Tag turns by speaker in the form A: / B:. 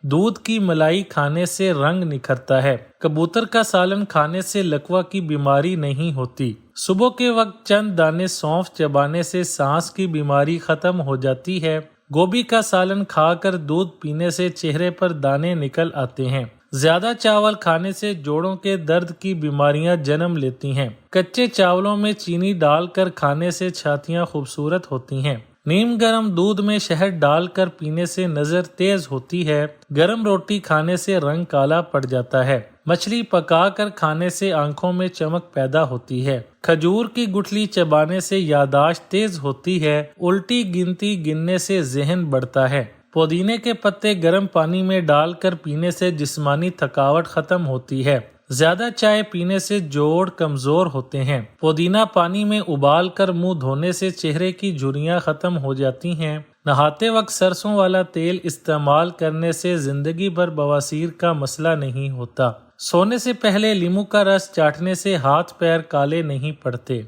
A: دودھ کی ملائی کھانے سے رنگ نکھرتا ہے۔ کبوتر کا سالن کھانے سے لکوہ کی بیماری نہیں ہوتی۔ صبح کے وقت چند دانے سونف چبانے سے سانس کی بیماری ختم ہو جاتی ہے۔ گوبھی کا سالن کھا کر دودھ پینے سے چہرے پر دانے نکل آتے ہیں۔ زیادہ چاول کھانے سے جوڑوں کے درد کی بیماریاں جنم لیتی ہیں۔ کچے چاولوں میں چینی ڈال کر کھانے سے چھاتیاں خوبصورت ہوتی ہیں۔ نیم گرم دودھ میں شہد ڈال کر پینے سے نظر تیز ہوتی ہے۔ گرم روٹی کھانے سے رنگ کالا پڑ جاتا ہے۔ مچھلی پکا کر کھانے سے آنکھوں میں چمک پیدا ہوتی ہے۔ کھجور کی گٹھلی چبانے سے یادداشت تیز ہوتی ہے۔ الٹی گنتی گننے سے ذہن بڑھتا ہے۔ پودینے کے پتے گرم پانی میں ڈال کر پینے سے جسمانی تھکاوٹ ختم ہوتی ہے۔ زیادہ چائے پینے سے جوڑ کمزور ہوتے ہیں۔ پودینہ پانی میں ابال کر منہ دھونے سے چہرے کی جھریاں ختم ہو جاتی ہیں۔ نہاتے وقت سرسوں والا تیل استعمال کرنے سے زندگی بھر بواسیر کا مسئلہ نہیں ہوتا۔ سونے سے پہلے لیموں کا رس چاٹنے سے ہاتھ پیر کالے نہیں پڑتے۔